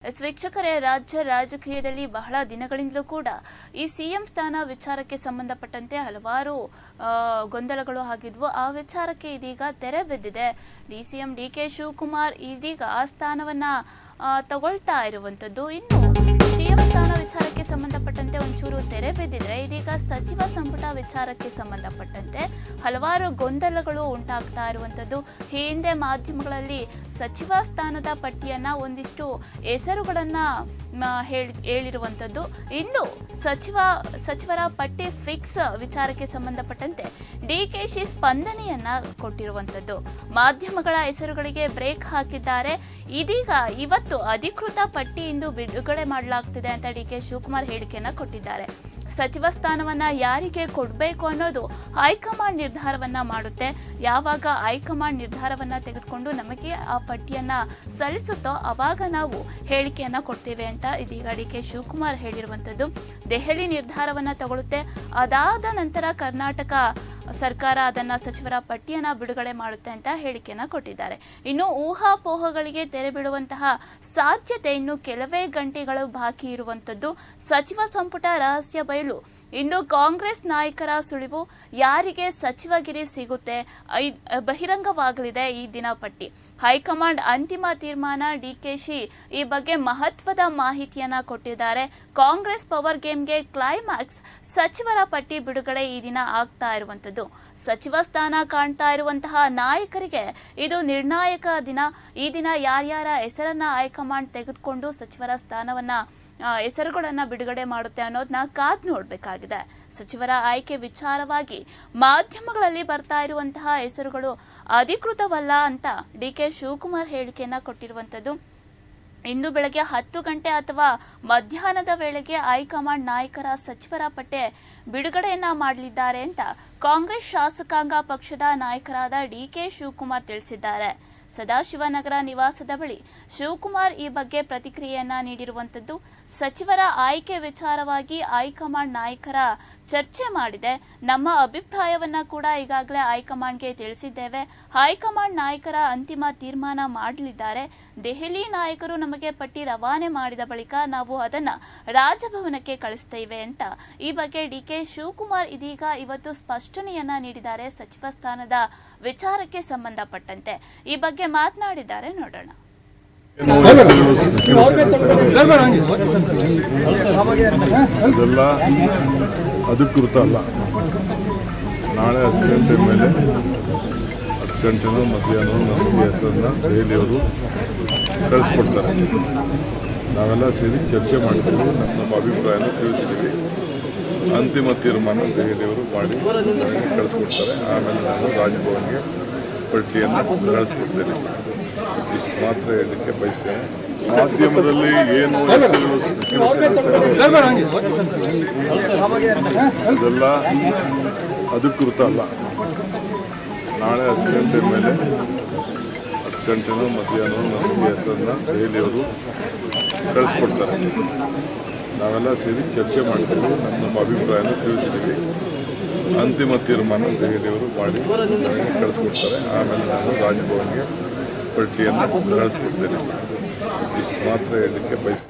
ವೀಕ್ಷಕರೇ, ರಾಜ್ಯ ರಾಜಕೀಯದಲ್ಲಿ ಬಹಳ ದಿನಗಳಿಂದಲೂ ಕೂಡ ಈ ಸಿಎಂ ಸ್ಥಾನ ವಿಚಾರಕ್ಕೆ ಸಂಬಂಧಪಟ್ಟಂತೆ ಹಲವಾರು ಗೊಂದಲಗಳು ಆಗಿದ್ವು. ಆ ವಿಚಾರಕ್ಕೆ ಇದೀಗ ತೆರೆ ಬಿದ್ದಿದೆ. ಡಿಸಿಎಂ ಡಿಕೆ ಶಿವಕುಮಾರ್ ಇದೀಗ ಆ ಸ್ಥಾನವನ್ನ ತಗೊಳ್ತಾ ಇರುವಂತದ್ದು. ಇನ್ನು ಸಿಎಂ ಸ್ಥಾನ ವಿಚಾರಕ್ಕೆ ಸಂಬಂಧಪಟ್ಟಂತೆ ಒಂಚೂರು ತೆರೆ ಬಿದ್ದಿದ್ರೆ ಇದೀಗ ಸಚಿವ ಸಂಪುಟ ವಿಚಾರಕ್ಕೆ ಸಂಬಂಧಪಟ್ಟಂತೆ ಹಲವಾರು ಗೊಂದಲಗಳು ಉಂಟಾಗ್ತಾ ಇರುವಂತದ್ದು. ಈ ಹಿಂದೆ ಮಾಧ್ಯಮಗಳಲ್ಲಿ ಸಚಿವ ಸ್ಥಾನದ ಪಟ್ಟಿಯನ್ನ ಒಂದಿಷ್ಟು ಹೆಸರುಗಳನ್ನ ಹೇಳಿರುವಂತದ್ದು. ಇನ್ನು ಸಚಿವರ ಪಟ್ಟಿ ಫಿಕ್ಸ್ ವಿಚಾರಕ್ಕೆ ಸಂಬಂಧಪಟ್ಟಂತೆ ಡಿಕೆಶಿ ಸ್ಪಂದನೆಯನ್ನ ಕೊಟ್ಟಿರುವಂತದ್ದು. ಮಾಧ್ಯಮಗಳ ಹೆಸರುಗಳಿಗೆ ಬ್ರೇಕ್ ಹಾಕಿದ್ದಾರೆ. ಇದೀಗ ಇವತ್ತು ಅಧಿಕೃತ ಪಟ್ಟಿ ಇಂದು ಬಿಡುಗಡೆ ಮಾಡಲಾಗ್ತಿದೆ ಅಂತ ಡಿಕೆ ಶಿವಕುಮಾರ್ ಹೇಳಿಕೆಯನ್ನ ಕೊಟ್ಟಿದ್ದಾರೆ. ಸಚಿವ ಸ್ಥಾನವನ್ನ ಯಾರಿಗೆ ಕೊಡಬೇಕು ಅನ್ನೋದು ಹೈಕಮಾಂಡ್ ನಿರ್ಧಾರವನ್ನ ಮಾಡುತ್ತೆ. ಯಾವಾಗ ಹೈಕಮಾಂಡ್ ನಿರ್ಧಾರವನ್ನ ತೆಗೆದುಕೊಂಡು ನಮಗೆ ಆ ಪಟ್ಟಿಯನ್ನ ಸಲ್ಲಿಸುತ್ತೋ ಅವಾಗ ನಾವು ಹೇಳಿಕೆಯನ್ನ ಕೊಡ್ತೇವೆ ಅಂತ ಇದೀಗ ಡಿಕೆ ಶಿವಕುಮಾರ್ ಹೇಳಿರುವಂತದ್ದು. ದೆಹಲಿ ನಿರ್ಧಾರವನ್ನ ತಗೊಳುತ್ತೆ. ಅದಾದ ನಂತರ ಕರ್ನಾಟಕ ಸರ್ಕಾರ ಅದನ್ನ ಸಚಿವರ ಪಟ್ಟಿಯನ್ನ ಬಿಡುಗಡೆ ಮಾಡುತ್ತೆ ಅಂತ ಹೇಳಿಕೆಯನ್ನ ಕೊಟ್ಟಿದ್ದಾರೆ. ಇನ್ನು ಊಹಾಪೋಹಗಳಿಗೆ ತೆರೆ ಬಿಡುವಂತಹ ಸಾಧ್ಯತೆ ಇನ್ನು ಕೆಲವೇ ಗಂಟೆಗಳು ಬಾಕಿ ಇರುವಂತದ್ದು. ಸಚಿವ ಸಂಪುಟ ರಹಸ್ಯ ಬಯಲು. ಇನ್ನು ಕಾಂಗ್ರೆಸ್ ನಾಯಕರ ಸುಳಿವು, ಯಾರಿಗೆ ಸಚಿವಗಿರಿ ಸಿಗುತ್ತೆ ಬಹಿರಂಗವಾಗಲಿದೆ ಈ ದಿನ ಪಟ್ಟಿ. ಹೈಕಮಾಂಡ್ ಅಂತಿಮ ತೀರ್ಮಾನ. ಡಿಕೆಶಿ ಈ ಬಗ್ಗೆ ಮಹತ್ವದ ಮಾಹಿತಿಯನ್ನ ಕೊಟ್ಟಿದ್ದಾರೆ. ಕಾಂಗ್ರೆಸ್ ಪವರ್ ಗೇಮ್ಗೆ ಕ್ಲೈಮ್ಯಾಕ್ಸ್. ಸಚಿವರ ಪಟ್ಟಿ ಬಿಡುಗಡೆ ಈ ದಿನ ಆಗ್ತಾ ಇರುವಂತದ್ದು. ಸಚಿವ ಸ್ಥಾನ ಕಾಣ್ತಾ ಇರುವಂತಹ ನಾಯಕರಿಗೆ ಇದು ನಿರ್ಣಾಯಕ ದಿನ. ಈ ದಿನ ಯಾರ್ಯಾರ ಹೆಸರನ್ನ ಹೈಕಮಾಂಡ್ ತೆಗೆದುಕೊಂಡು ಸಚಿವರ ಸ್ಥಾನವನ್ನ ಹೆಸರುಗಳನ್ನ ಬಿಡುಗಡೆ ಮಾಡುತ್ತೆ ಅನ್ನೋದನ್ನ ಕಾದ್ ನೋಡ್ಬೇಕಾಗಿದೆ. ಸಚಿವರ ಆಯ್ಕೆ ವಿಚಾರವಾಗಿ ಮಾಧ್ಯಮಗಳಲ್ಲಿ ಬರ್ತಾ ಇರುವಂತಹ ಹೆಸರುಗಳು ಅಧಿಕೃತವಲ್ಲ ಅಂತ ಡಿಕೆ ಶಿವಕುಮಾರ್ ಹೇಳಿಕೆಯನ್ನ ಕೊಟ್ಟಿರುವಂತದ್ದು. ಇಂದು ಬೆಳಗ್ಗೆ 10 ಗಂಟೆ ಅಥವಾ ಮಧ್ಯಾಹ್ನದ ವೇಳೆಗೆ ಹೈಕಮಾಂಡ್ ನಾಯಕರ ಸಚಿವರ ಪಟ್ಟಿ ಬಿಡುಗಡೆಯನ್ನ ಮಾಡಲಿದ್ದಾರೆ ಅಂತ ಕಾಂಗ್ರೆಸ್ ಶಾಸಕಾಂಗ ಪಕ್ಷದ ನಾಯಕರಾದ ಡಿಕೆ ಶಿವಕುಮಾರ್ ತಿಳಿಸಿದ್ದಾರೆ. ಸದಾಶಿವನಗರ ನಿವಾಸದ ಬಳಿ ಶಿವಕುಮಾರ್ ಈ ಬಗ್ಗೆ ಪ್ರತಿಕ್ರಿಯೆಯನ್ನ ನೀಡಿರುವಂತದ್ದು. ಸಚಿವರ ಆಯ್ಕೆ ವಿಚಾರವಾಗಿ ಹೈಕಮಾಂಡ್ ನಾಯಕರ ಚರ್ಚೆ ಮಾಡಿದೆ. ನಮ್ಮ ಅಭಿಪ್ರಾಯವನ್ನ ಕೂಡ ಈಗಾಗಲೇ ಹೈಕಮಾಂಡ್ಗೆ ತಿಳಿಸಿದ್ದೇವೆ. ಹೈಕಮಾಂಡ್ ನಾಯಕರ ಅಂತಿಮ ತೀರ್ಮಾನ ಮಾಡಲಿದ್ದಾರೆ. ದೆಹಲಿ ನಾಯಕರು ನಮಗೆ ಪಟ್ಟಿ ರವಾನೆ ಮಾಡಿದ ಬಳಿಕ ನಾವು ಅದನ್ನ ರಾಜಭವನಕ್ಕೆ ಕಳಿಸ್ತೇವೆ ಅಂತ ಈ ಬಗ್ಗೆ ಡಿಕೆ ಶಿವಕುಮಾರ್ ಇದೀಗ ಇವತ್ತು ಸ್ಪಷ್ಟನೆಯನ್ನ ನೀಡಿದ್ದಾರೆ. ಸಚಿವ ಸ್ಥಾನದ ವಿಚಾರಕ್ಕೆ ಸಂಬಂಧಪಟ್ಟಂತೆ ಈ ಬಗ್ಗೆ ಮಾತನಾಡಿದ್ದಾರೆ. ನೋಡೋಣ. ಇದೆಲ್ಲ ಅಧಿಕೃತ ಅಲ್ಲ. ನಾಳೆ 10 ಗಂಟೆ ಮೇಲೆ 10 ಗಂಟೆನೋ ಮಧ್ಯಾಹ್ನ ನಮಗೆ ಹೆಸರನ್ನ ದೆಹಲಿಯವರು ಕಳಿಸ್ಕೊಡ್ತಾರೆ. ನಾವೆಲ್ಲ ಸೇರಿ ಚರ್ಚೆ ಮಾಡ್ತೀವಿ. ನಮ್ಮ ಅಭಿಪ್ರಾಯನ ತಿಳಿಸಿದ್ದೀವಿ. ಅಂತಿಮ ತೀರ್ಮಾನ ದೆಹಲಿಯವರು ಮಾಡಿ ಕಳಿಸ್ಕೊಡ್ತಾರೆ. ಆಮೇಲೆ ನಾನು ರಾಜಭವನ್ಗೆ ಪಟ್ಟಿಯನ್ನು ಕಳಿಸ್ಕೊಡ್ತೇನೆ. ಇಷ್ಟು ಮಾತ್ರ ಹೇಳಲಿಕ್ಕೆ ಬಯಸ್ತೇನೆ. ಮಾಧ್ಯಮದಲ್ಲಿ ಏನು ಇದೆಲ್ಲ ಅಧಿಕೃತ ಅಲ್ಲ. ನಾಳೆ 10 ಗಂಟೆ ಮೇಲೆ 10 ಗಂಟೆನೋ ಮಧ್ಯಾಹ್ನ ನಮಗೆ ಹೆಸರನ್ನ ದೆಹಲಿಯವರು ಕಳಿಸ್ಕೊಡ್ತಾರೆ. ನಾವೆಲ್ಲ ಸೇರಿ ಚರ್ಚೆ ಮಾಡ್ತೀವಿ. ನಮ್ಮ ಅಭಿಪ್ರಾಯನ ತಿಳಿಸಿದ್ದೀವಿ. ಅಂತಿಮ ತೀರ್ಮಾನ ದೆಹಲಿಯವರು ಮಾಡಿ ಕಳಿಸ್ಕೊಡ್ತಾರೆ. ಆಮೇಲೆ ನಾನು ರಾಜಭವನ್ಗೆ ಪಟ್ಟಿಯನ್ನು ಕಳಿಸ್ಕೊಡ್ತೇನೆ. ಇಷ್ಟು ಮಾತ್ರ ಹೇಳಲಿಕ್ಕೆ ಬಯಸ್ತೇನೆ.